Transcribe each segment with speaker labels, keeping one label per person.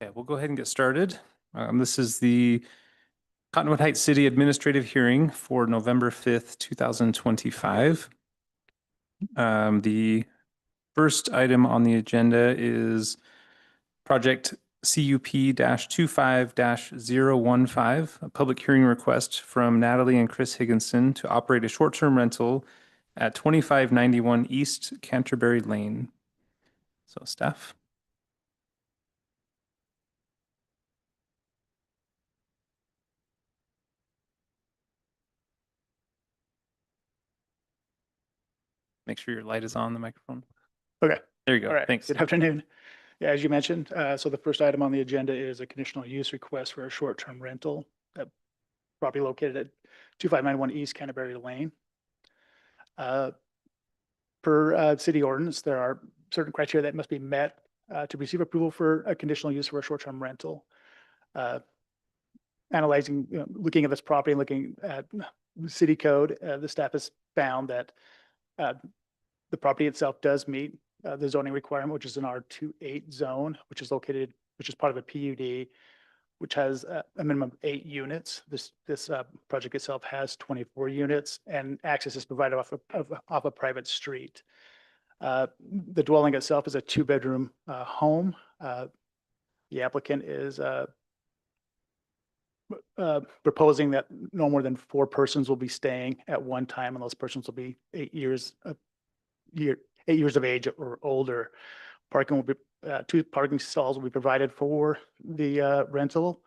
Speaker 1: Okay, we'll go ahead and get started. This is the Cottonwood Heights City Administrative Hearing for November 5th, 2025. The first item on the agenda is project CUP-25-015, a public hearing request from Natalie and Chris Higginson to operate a short-term rental at 2591 East Canterbury Lane. So staff. Make sure your light is on the microphone.
Speaker 2: Okay.
Speaker 1: There you go.
Speaker 2: All right.
Speaker 1: Thanks.
Speaker 2: Good afternoon. Yeah, as you mentioned, so the first item on the agenda is a conditional use request for a short-term rental at property located at 2591 East Canterbury Lane. Per city ordinance, there are certain criteria that must be met to receive approval for a conditional use for a short-term rental. Analyzing, looking at this property and looking at the city code, the staff has found that the property itself does meet the zoning requirement, which is an R28 zone, which is part of a PUD, which has a minimum of 8 units. This project itself has 24 units, and access is provided off a private street. The dwelling itself is a 2-bedroom home. The applicant is proposing that no more than 4 persons will be staying at one time, and those persons will be 8 years of age or older. Parking will be 2 parking stalls will be provided for the rental.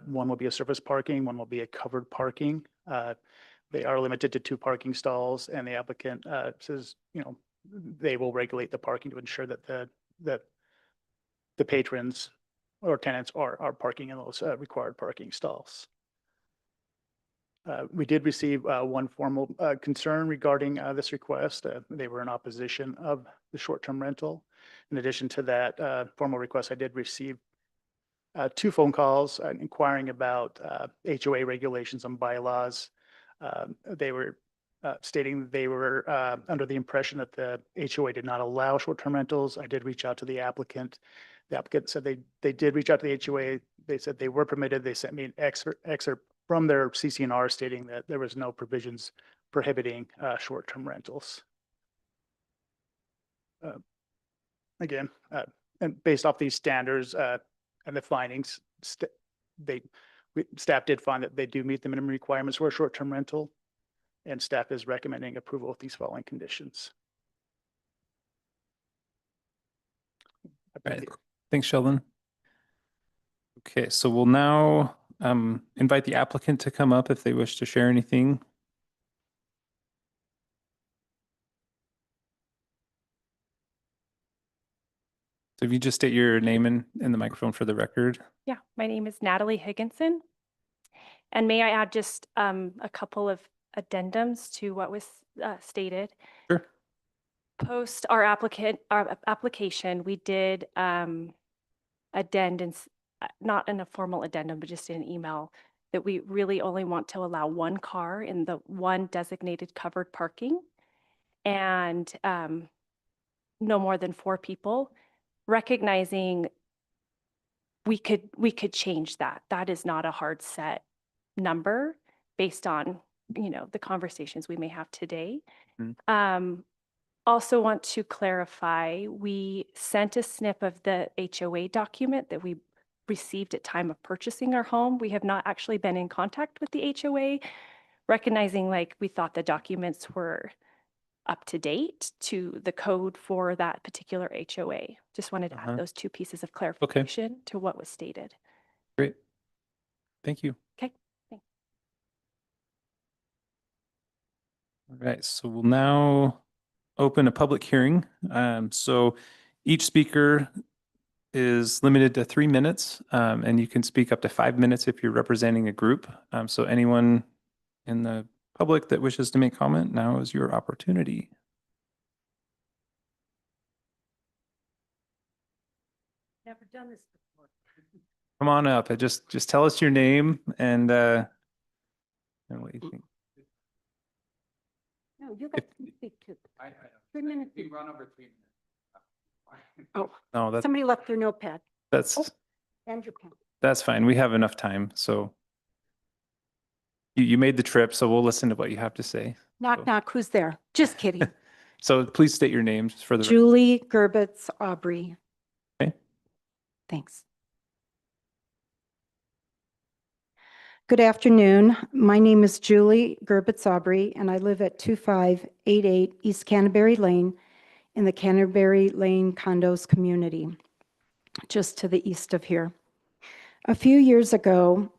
Speaker 2: One will be a surface parking, one will be a covered parking. They are limited to 2 parking stalls, and the applicant says, they will regulate the parking to ensure that the patrons or tenants are parking in those required parking stalls. We did receive one formal concern regarding this request. They were in opposition of the short-term rental. In addition to that formal request, I did receive 2 phone calls inquiring about HOA regulations and bylaws. They were stating they were under the impression that the HOA did not allow short-term rentals. I did reach out to the applicant. The applicant said they did reach out to the HOA. They said they were permitted. They sent me an excerpt from their CC&R stating that there was no provisions prohibiting short-term rentals. Again, and based off these standards and the findings, staff did find that they do meet the minimum requirements for a short-term rental, and staff is recommending approval of these following conditions.
Speaker 1: Right. Thanks, Sheldon. Okay, so we'll now invite the applicant to come up if they wish to share anything. So if you just state your name and the microphone for the record.
Speaker 3: Yeah, my name is Natalie Higginson. And may I add just a couple of addendums to what was stated?
Speaker 1: Sure.
Speaker 3: Post our application, we did addend, and not in a formal addendum, but just in an email, that we really only want to allow 1 car in the 1 designated covered parking, and no more than 4 people. Recognizing we could change that. That is not a hard set number based on the conversations we may have today.
Speaker 1: Mm-hmm.
Speaker 3: Also want to clarify, we sent a snip of the HOA document that we received at time of purchasing our home. We have not actually been in contact with the HOA, recognizing we thought the documents were up to date to the code for that particular HOA. Just wanted to add those 2 pieces of clarification to what was stated.
Speaker 1: Great. Thank you.
Speaker 3: Okay. Thanks.
Speaker 1: All right, so we'll now open a public hearing. So each speaker is limited to 3 minutes, and you can speak up to 5 minutes if you're representing a group. So anyone in the public that wishes to make comment, now is your opportunity.
Speaker 4: Never done this before.
Speaker 1: Come on up. Just tell us your name and what you think.
Speaker 4: No, you got to speak too. 3 minutes.
Speaker 1: We run over 3 minutes.
Speaker 4: Oh,
Speaker 1: No,
Speaker 4: somebody left their notepad.
Speaker 1: that's
Speaker 4: And your pen.
Speaker 1: That's fine. We have enough time, so. You made the trip, so we'll listen to what you have to say.
Speaker 4: Knock,
Speaker 1: So-
Speaker 4: knock, who's there? Just kidding.
Speaker 1: So please state your names for the.
Speaker 4: Julie Gerbitz Aubrey.
Speaker 1: Okay.
Speaker 4: Thanks. Good afternoon. My name is Julie Gerbitz Aubrey, and I live at 2588 East Canterbury Lane in the Canterbury Lane Condos community, just to the east of here. A few years ago,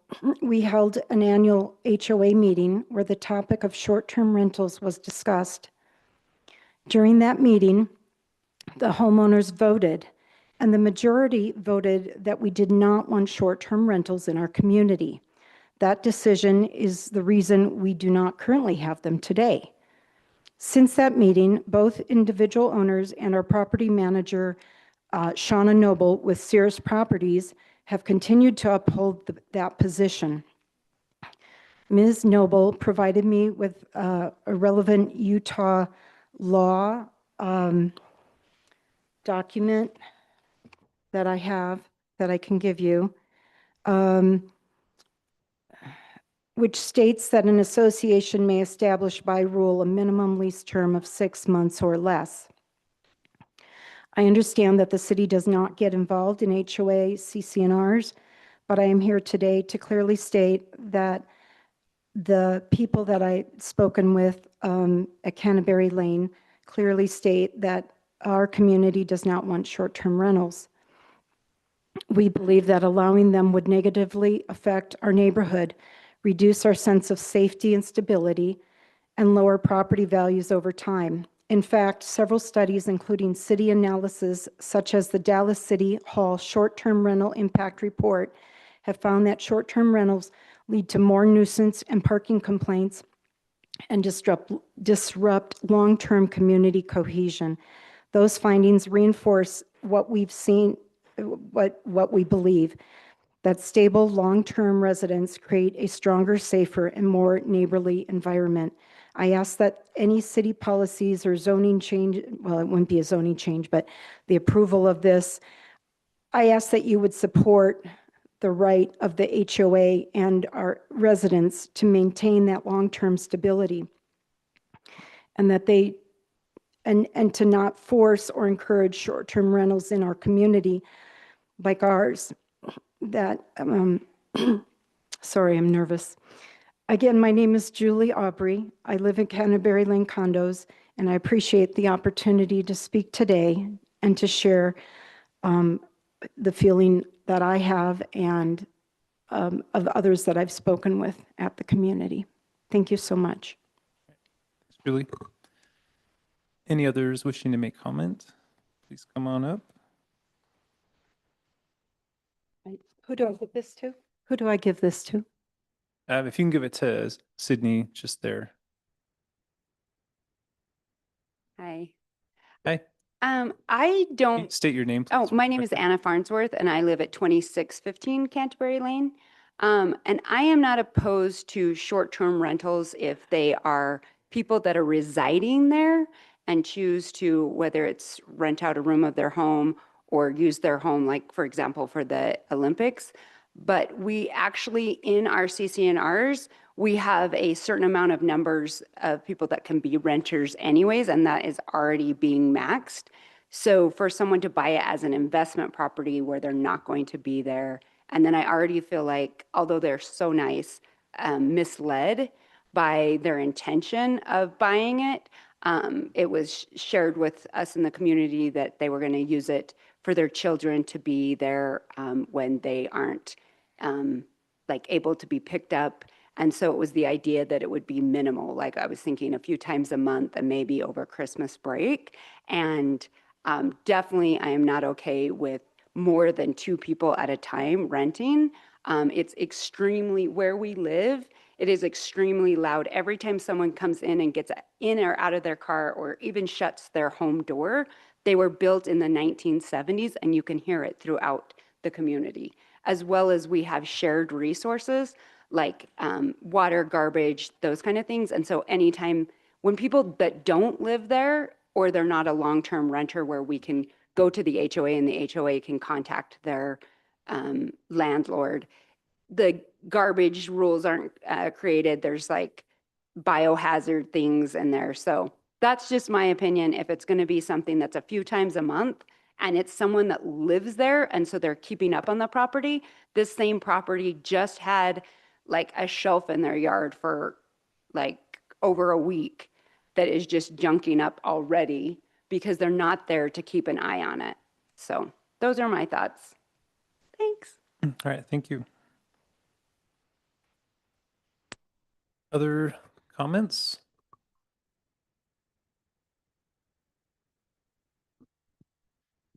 Speaker 4: we held an annual HOA meeting where the topic of short-term rentals was discussed. During that meeting, the homeowners voted, and the majority voted that we did not want short-term rentals in our community. That decision is the reason we do not currently have them today. Since that meeting, both individual owners and our property manager, Shauna Noble with Sears Properties, have continued to uphold that position. Ms. Noble provided me with a relevant Utah law document that I have that I can give you, which states that an association may establish by rule a minimum lease term of 6 months or less. I understand that the city does not get involved in HOA CC&Rs, but I am here today to clearly state that the people that I've spoken with at Canterbury Lane clearly state that our community does not want short-term rentals. We believe that allowing them would negatively affect our neighborhood, reduce our sense of safety and stability, and lower property values over time. In fact, several studies, including city analysis, such as the Dallas City Hall Short-Term Rental Impact Report, have found that short-term rentals lead to more nuisance and parking complaints and disrupt long-term community cohesion. Those findings reinforce what we've seen, what we believe, that stable long-term residents create a stronger, safer, and more neighborly environment. I ask that any city policies or zoning change, well, it wouldn't be a zoning change, but the approval of this, I ask that you would support the right of the HOA and our residents to maintain that long-term stability, and that they, and to not force or encourage short-term rentals in our community like ours. That, sorry, I'm nervous. Again, my name is Julie Aubrey. I live in Canterbury Lane Condos, and I appreciate the opportunity to speak today and to share the feeling that I have and of others that I've spoken with at the community. Thank you so much.
Speaker 1: Thanks, Julie. Any others wishing to make comment? Please come on up.
Speaker 4: Who do I give this to? Who do I give this to?
Speaker 1: If you can give it to Sydney, just there.
Speaker 5: Hi.
Speaker 1: Hi.
Speaker 5: I don't,
Speaker 1: State your name.
Speaker 5: oh,
Speaker 1: please,
Speaker 5: my
Speaker 1: real
Speaker 5: name is
Speaker 1: quick.
Speaker 5: Anna Farnsworth and I live at 2615 Canterbury Lane. And I am not opposed to short-term rentals if they are people that are residing there and choose to, whether it's rent out a room of their home or use their home, like, for example, for the Olympics. But we actually, in our CC&Rs, we have a certain amount of numbers of people that can be renters anyways, and that is already being maxed. So for someone to buy it as an investment property where they're not going to be there, and then I already feel like, although they're so nice, misled by their intention of buying it. It was shared with us in the community that they were going to use it for their children to be there when they aren't like able to be picked up. And so it was the idea that it would be minimal. Like I was thinking a few times a month and maybe over Christmas break. And definitely I am not okay with more than 2 people at a time renting. It's extremely, where we live, it is extremely loud. Every time someone comes in and gets in or out of their car or even shuts their home door, they were built in the 1970s and you can hear it throughout the community. As well as we have shared resources like water, garbage, those kind of things. And so anytime when people that don't live there or they're not a long-term renter where we can go to the HOA and the HOA can contact their landlord. The garbage rules aren't created. There's like biohazard things in there. So that's just my opinion. If it's going to be something that's a few times a month and it's someone that lives there and so they're keeping up on the property, this same property just had like a shelf in their yard for like over a week that is just junking up already because they're not there to keep an eye on it. So those are my thoughts. Thanks.
Speaker 1: All right, thank you. Other comments?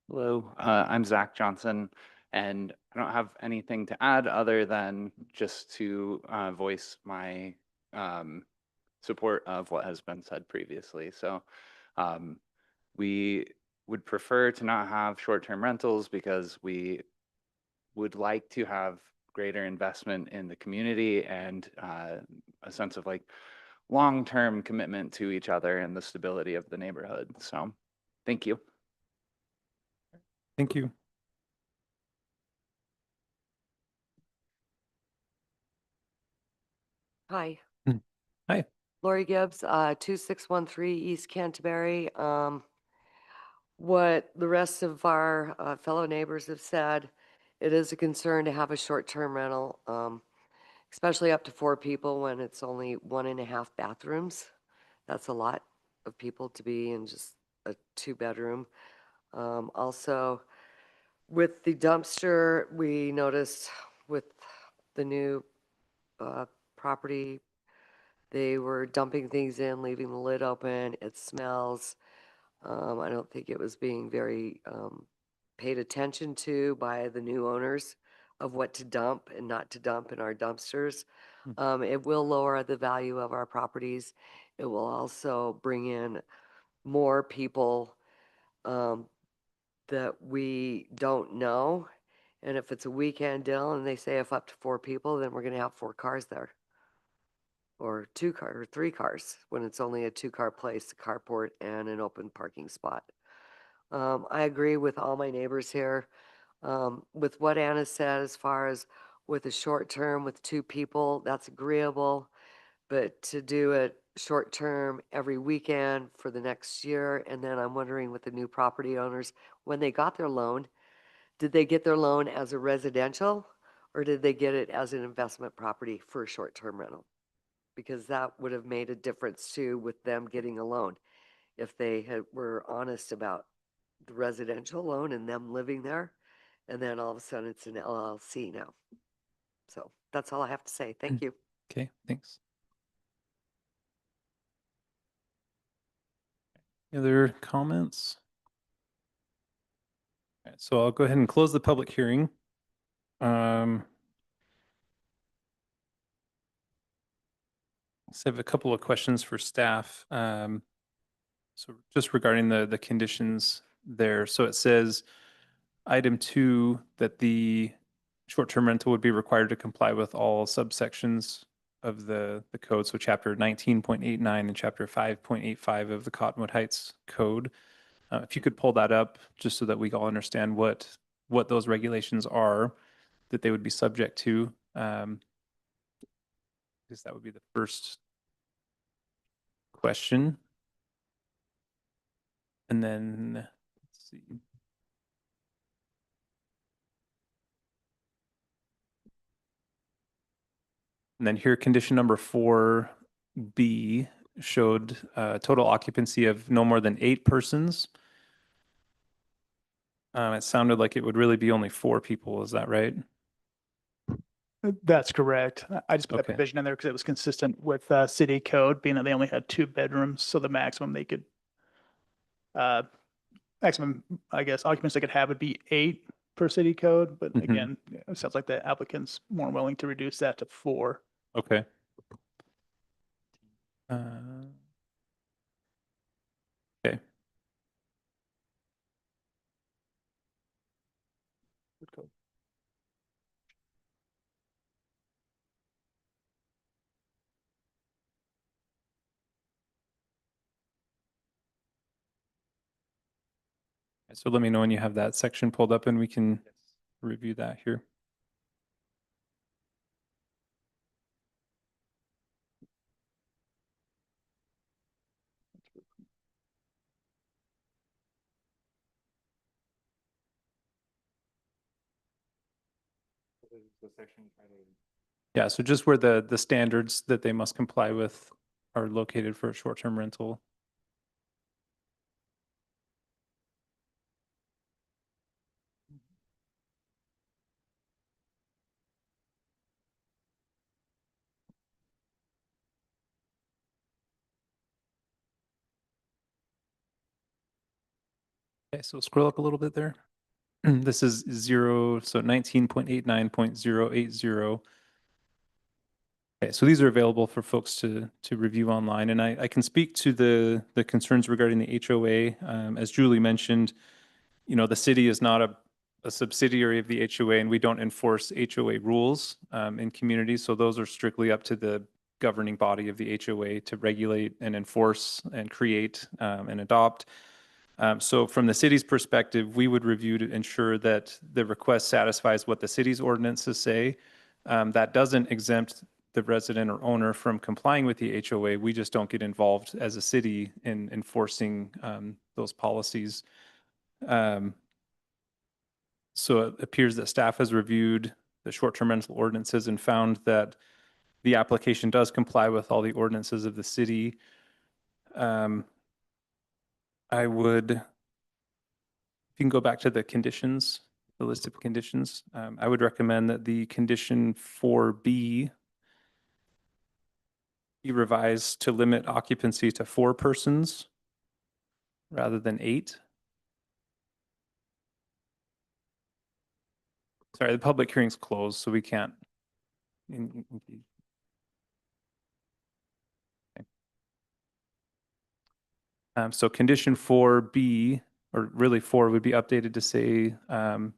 Speaker 6: Hello, I'm Zach Johnson, and I don't have anything to add other than just to voice my support of what has been said previously. So we would prefer to not have short-term rentals because we would like to have greater investment in the community and a sense of like long-term commitment to each other and the stability of the neighborhood. So thank you.
Speaker 1: Thank you.
Speaker 7: Hi.
Speaker 1: Hi.
Speaker 7: Lori Gibbs, 2613 East Canterbury. What the rest of our fellow neighbors have said, it is a concern to have a short-term rental, especially up to 4 people when it's only 1.5 bathrooms. That's a lot of people to be in just a 2-bedroom. Also, with the dumpster, we noticed with the new property, they were dumping things in, leaving the lid open. It smells. I don't think it was being very paid attention to by the new owners of what to dump and not to dump in our dumpsters. It will lower the value of our properties. It will also bring in more people that we don't know. And if it's a weekend deal and they say if up to 4 people, then we're going to have 4 cars there. Or 2 car or 3 cars when it's only a 2-car place, a carport and an open parking spot. I agree with all my neighbors here. With what Anna said, as far as with a short term with 2 people, that's agreeable. But to do it short term every weekend for the next year, and then I'm wondering with the new property owners, when they got their loan, did they get their loan as a residential or did they get it as an investment property for a short term rental? Because that would have made a difference too with them getting a loan. If they were honest about the residential loan and them living there, and then all of a sudden it's an LLC now. So that's all I have to say. Thank you.
Speaker 1: Okay, thanks. Any other comments? All right, so I'll go ahead and close the public hearing. So I have a couple of questions for staff. So just regarding the conditions there. So it says item 2 that the short-term rental would be required to comply with all subsections of the code. So chapter 19.89 and chapter 5.85 of the Cottonwood Heights Code. If you could pull that up just so that we all understand what those regulations are that they would be subject to. Because that would be the first question. And then, let's see. And then here, condition number 4B showed total occupancy of no more than 8 persons. It sounded like it would really be only 4 people. Is that right?
Speaker 2: That's correct. I just put that
Speaker 1: Okay.
Speaker 2: provision in there because it was consistent with city code, being that they only had 2 bedrooms. So the maximum they could, maximum, I guess, occupants they could have would be 8 per city code. But
Speaker 1: Mhm.
Speaker 2: again, it sounds like the applicant's more willing to reduce that to 4.
Speaker 1: Okay. Okay. So let me know when you have that section pulled up and we can review that here. Yeah, so just where the standards that they must comply with are located for a short-term rental. Okay, so scroll up a little bit there. This is 19.89.080. Okay, so these are available for folks to review online, and I can speak to the concerns regarding the HOA. As Julie mentioned, you know, the city is not a subsidiary of the HOA, and we don't enforce HOA rules in communities. So those are strictly up to the governing body of the HOA to regulate and enforce and create and adopt. So from the city's perspective, we would review to ensure that the request satisfies what the city's ordinances say. That doesn't exempt the resident or owner from complying with the HOA. We just don't get involved as a city in enforcing those policies. So it appears that staff has reviewed the short-term rental ordinances and found that the application does comply with all the ordinances of the city. I would, if you can go back to the conditions, the list of conditions, I would recommend that the condition 4B be revised to limit occupancy to 4 persons rather than 8. Sorry, the public hearing's closed, so we can't. Okay. So condition 4B, or really 4, would be updated to say that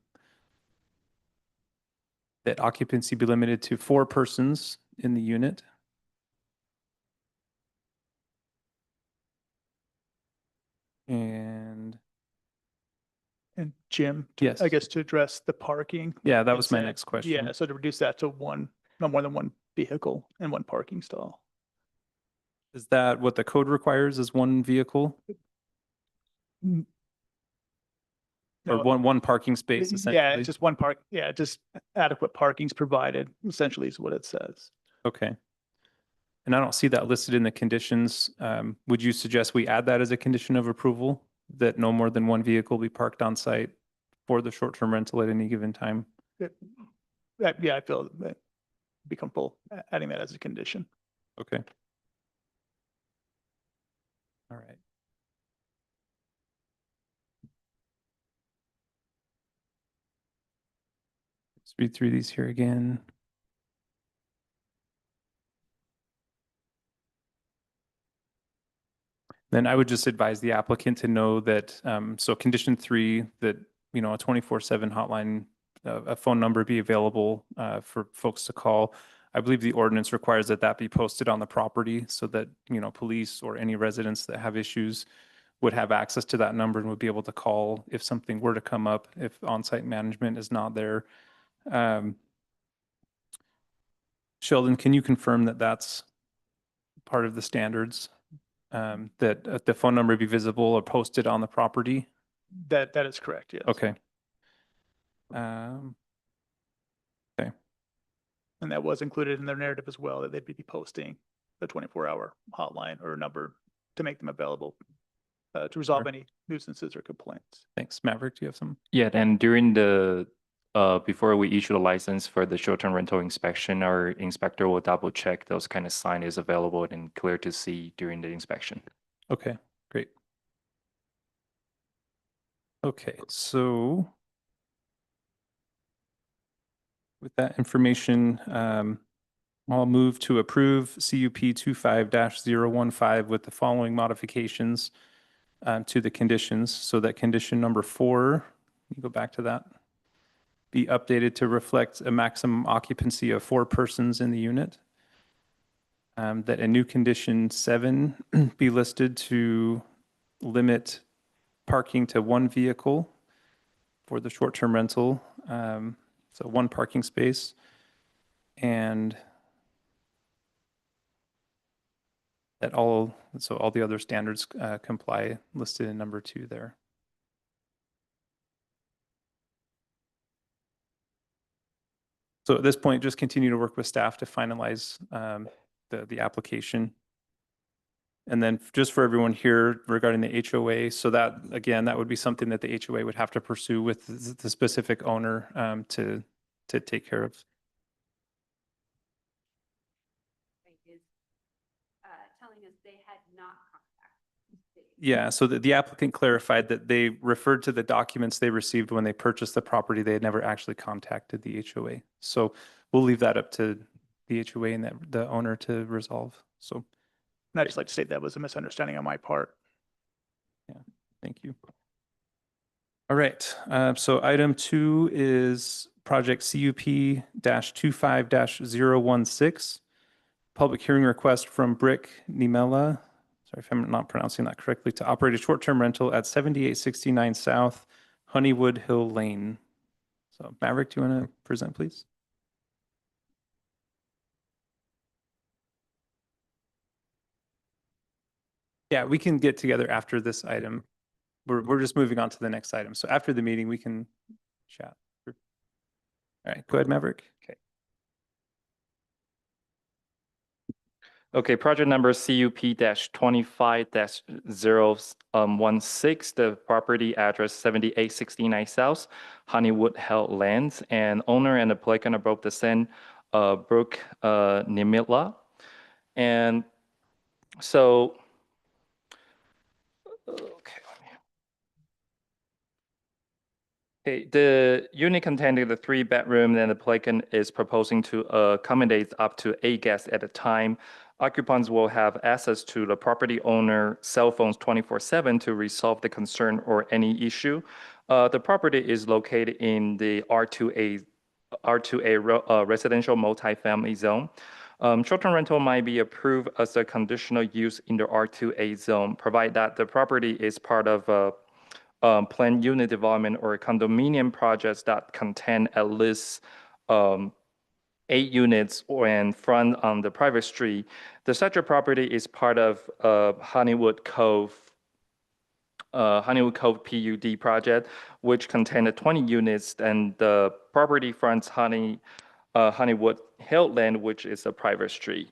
Speaker 1: occupancy be limited to 4 persons in the unit. And
Speaker 2: Jim,
Speaker 1: yes,
Speaker 2: I guess to address the parking.
Speaker 1: yeah, that was my
Speaker 2: instead-
Speaker 1: next question.
Speaker 2: Yeah, so to reduce that to one, no more than one vehicle and one parking stall.
Speaker 1: Is that what the code requires, is 1 vehicle or
Speaker 2: No,
Speaker 1: one parking space
Speaker 2: Yeah,
Speaker 1: essentially?
Speaker 2: just one park, yeah, just adequate parking's provided, essentially is what it says.
Speaker 1: Okay. And I don't see that listed in the conditions. Would you suggest we add that as a condition of approval, that no more than 1 vehicle be parked on site for the short-term rental at any given time?
Speaker 2: Yeah, I feel that be comfortable adding that as a condition.
Speaker 1: Okay. All right. Let's read through these here again. Then I would just advise the applicant to know that, so condition 3, that, you know, a 24/7 hotline, a phone number be available for folks to call. I believe the ordinance requires that that be posted on the property so that, you know, police or any residents that have issues would have access to that number and would be able to call if something were to come up, if on-site management is not there. Sheldon, can you confirm that that's part of the standards? That the phone number be visible or posted on the property?
Speaker 2: That is correct, yes.
Speaker 1: Okay.
Speaker 2: And that was included in their narrative as well, that they'd be posting the 24-hour hotline or number to make them available to resolve
Speaker 1: Sure.
Speaker 2: any nuisances or complaints.
Speaker 1: Thanks. Maverick, do you have some?
Speaker 8: Yeah, and during the before we issue the license for the short-term rental inspection, our inspector will double check those kind of sign is available and clear to see during the inspection.
Speaker 1: Okay, great. Okay, so with that information, I'll move to approve CUP 25-015 with the following modifications to the conditions. So that condition number 4, you go back to that, be updated to reflect a maximum occupancy of 4 persons in the unit. That a new condition 7 be listed to limit parking to 1 vehicle for the short-term rental. So one parking space. And that all the other standards comply listed in number 2 there. So at this point, just continue to work with staff to finalize the application. And then just for everyone here regarding the HOA, so that, again, that would be something that the HOA would have to pursue with the specific owner to take care of.
Speaker 5: Is telling us they had not contacted.
Speaker 1: Yeah, so the applicant clarified that they referred to the documents they received when they purchased the property. They had never actually contacted the HOA. So we'll leave that up to the HOA and the owner to resolve. So
Speaker 2: And I'd just like to state that was a misunderstanding on my part.
Speaker 1: thank you. All right, so item 2 is project CUP-25-016, public hearing request from Brick Nimela, sorry if I'm not pronouncing that correctly, to operate a short-term rental at 7869 South Honeywood Hill Lane. So Maverick, do you want to present, please? Yeah, we can get together after this item. We're just moving on to the next item. So after the meeting, we can chat. All right, go ahead, Maverick. Okay.
Speaker 8: Okay, project number CUP-25-016, the property address 7869 South Honeywood Hill Lands, and owner and applicant are both the same, Brooke Nimila. And so, okay. Okay, the unit containing the 3-bedroom and the applicant is proposing to accommodate up to 8 guests at a time. Occupants will have access to the property owner cell phones 24/7 to resolve the concern or any issue. The property is located in the R2A residential multifamily zone. Short-term rental might be approved as a conditional use in the R2A zone, provided that the property is part of a planned unit development or condominium projects that contain at least 8 units and front on the private street. The such property is part of Honeywood Cove PUD project, which contained 20 units, and the property fronts Honeywood Hill Land, which is a private street.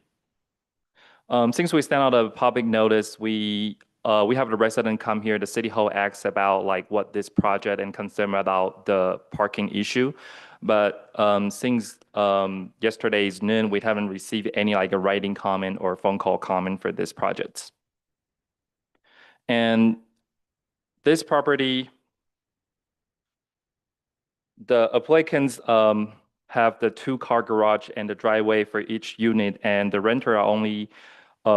Speaker 8: Since we sent out a public notice, we have the resident come here. The city hall asks about like what this project and concern about the parking issue. But since yesterday's noon, we haven't received any like a writing comment or phone call comment for this project. And this property, the applicants have the 2-car garage and the driveway for each unit, and the renter are only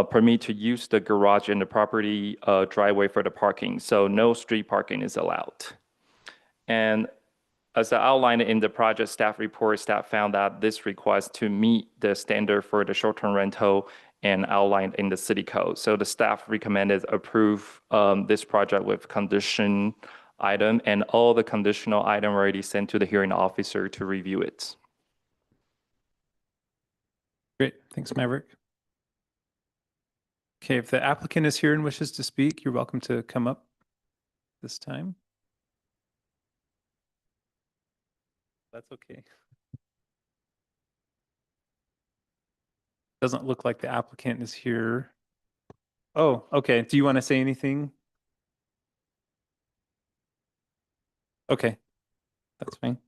Speaker 8: permit to use the garage and the property driveway for the parking. So no street parking is allowed. And as I outlined in the project staff report, staff found that this requires to meet the standard for the short-term rental and outlined in the city code. So the staff recommended approve this project with condition item, and all the conditional item already sent to the hearing officer to review it.
Speaker 1: Great, thanks, Maverick. Okay, if the applicant is here and wishes to speak, you're welcome to come up this time. That's okay. Doesn't look like the applicant is here. Oh, okay. Do you want to say anything? Okay, that's fine.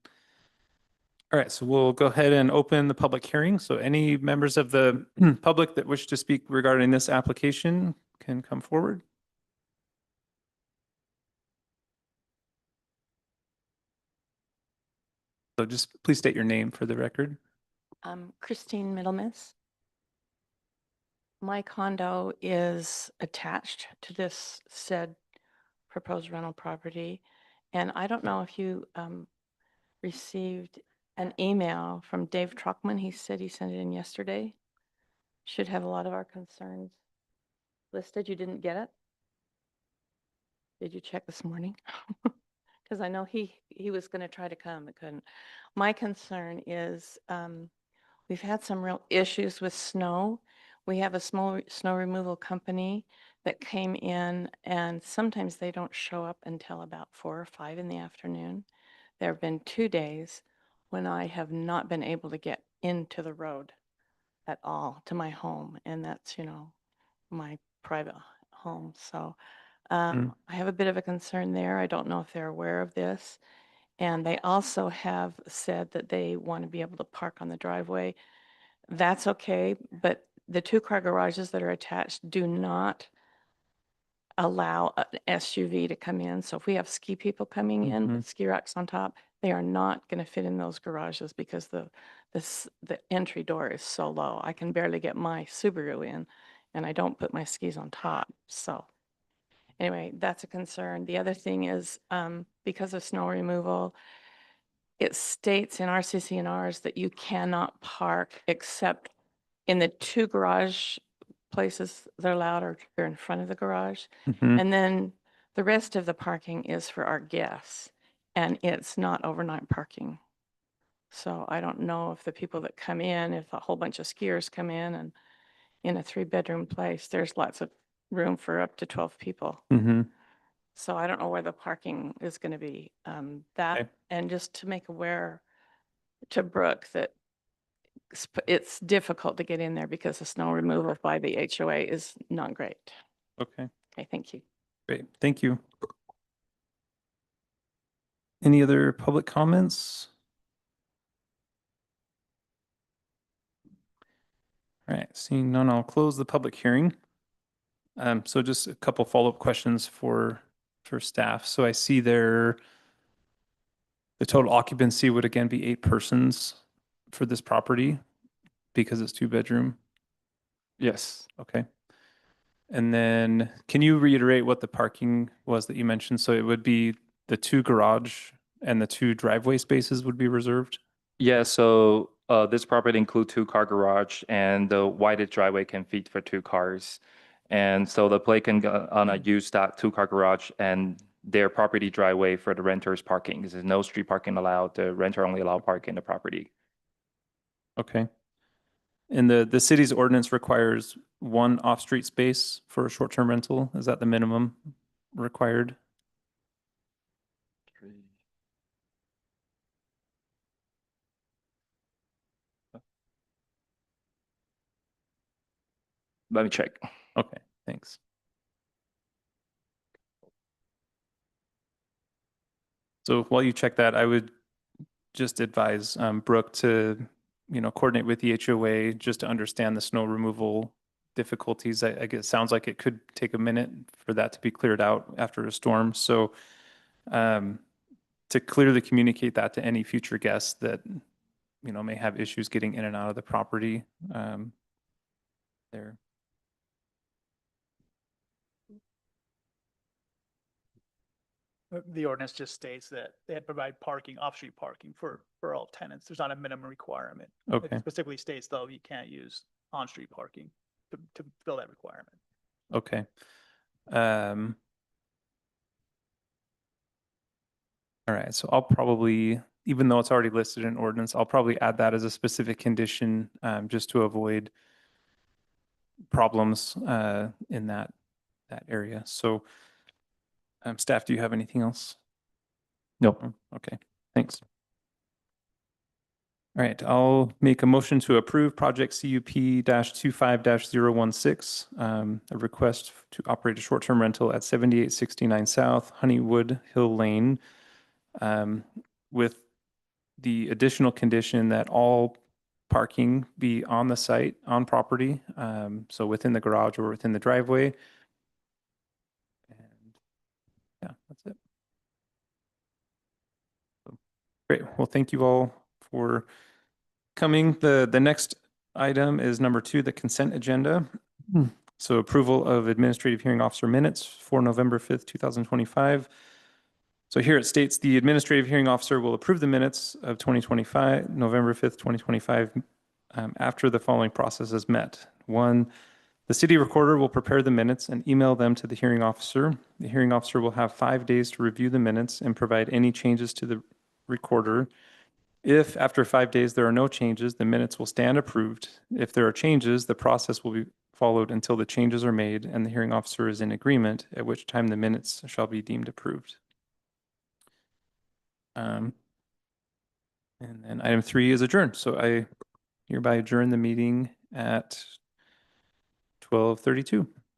Speaker 1: All right, so we'll go ahead and open the public hearing. So any members of the public that wish to speak regarding this application can come forward. So just please state your name for the record.
Speaker 9: Christine Middlemiss. My condo is attached to this said proposed rental property. And I don't know if you received an email from Dave Truckman. He said he sent it in yesterday. Should have a lot of our concerns listed. You didn't get it? Did you check this morning? because I know he was going to try to come, but couldn't. My concern is we've had some real issues with snow. We have a small snow removal company that came in, and sometimes they don't show up until about 4 or 5 in the afternoon. There have been 2 days when I have not been able to get into the road at all to my home, and that's, my private home. So I have a bit of a concern there. I don't know if they're aware of this. And they also have said that they want to be able to park on the driveway. That's okay, but the 2-car garages that are attached do not allow an SUV to come in. So if we have ski people coming in with ski racks on top, they are not going to fit in those garages because the entry door is so low. I can barely get my Subaru in, and I don't put my skis on top. So anyway, that's a concern. The other thing is because of snow removal, it states in our CC&Rs that you cannot park except in the 2 garage places that are allowed or in front of the garage.
Speaker 1: Mhm.
Speaker 9: And then the rest of the parking is for our guests, and it's not overnight parking. So I don't know if the people that come in, if a whole bunch of skiers come in and in a 3-bedroom place, there's lots of room for up to 12 people.
Speaker 1: Mhm.
Speaker 9: So I don't know where the parking is going to be.
Speaker 1: Okay.
Speaker 9: That, and just to make aware to Brooke that it's difficult to get in there because the snow removal by the HOA is not great.
Speaker 1: Okay,
Speaker 9: Okay, thank you.
Speaker 1: great. Thank you. Any other public comments? All right, seeing none, I'll close the public hearing. So just a couple follow-up questions for staff. So I see there, the total occupancy would again be 8 persons for this property because it's 2-bedroom.
Speaker 8: Yes.
Speaker 1: Okay. And then can you reiterate what the parking was that you mentioned? So it would be the 2 garage and the 2 driveway spaces would be reserved?
Speaker 8: Yeah, so this property includes 2-car garage, and the wider driveway can fit for 2 cars. And so the play can use that 2-car garage and their property driveway for the renters parking. There's no street parking allowed. The renter only allowed park in the property.
Speaker 1: Okay. And the city's ordinance requires 1 off-street space for a short-term rental. Is that the minimum required?
Speaker 8: Let me check.
Speaker 1: Okay, thanks. So while you check that, I would just advise Brooke to, coordinate with the HOA just to understand the snow removal difficulties. I guess it sounds like it could take a minute for that to be cleared out after a storm. So to clearly communicate that to any future guests that, may have issues getting in and out of the property there.
Speaker 2: The ordinance just states that they had to provide parking, off-street parking for all tenants. There's not a minimum requirement.
Speaker 1: Okay.
Speaker 2: It specifically states, though, you can't use on-street parking to fill that requirement.
Speaker 1: Okay. All right, so I'll probably, even though it's already listed in ordinance, I'll probably add that as a specific condition just to avoid problems in that area. So staff, do you have anything else?
Speaker 8: Nope.
Speaker 1: No? Okay, thanks. All right, I'll make a motion to approve project CUP-25-016, a request to operate a short-term rental at 7869 South Honeywood Hill Lane, with the additional condition that all parking be on the site, on property, so within the garage or within the driveway. And yeah, that's it. So, great. Well, thank you all for coming. The next item is number 2, the consent agenda. So approval of administrative hearing officer minutes for November 5th, 2025. So here it states the administrative hearing officer will approve the minutes of 2025, November 5th, 2025, after the following process is met. 1, The city recorder will prepare the minutes and email them to the hearing officer. The hearing officer will have 5 days to review the minutes and provide any changes to the recorder. If after 5 days there are no changes, the minutes will stand approved. If there are changes, the process will be followed until the changes are made and the hearing officer is in agreement, at which time the minutes shall be deemed approved. And then item 3 is adjourned. So I hereby adjourn the meeting at 12:32.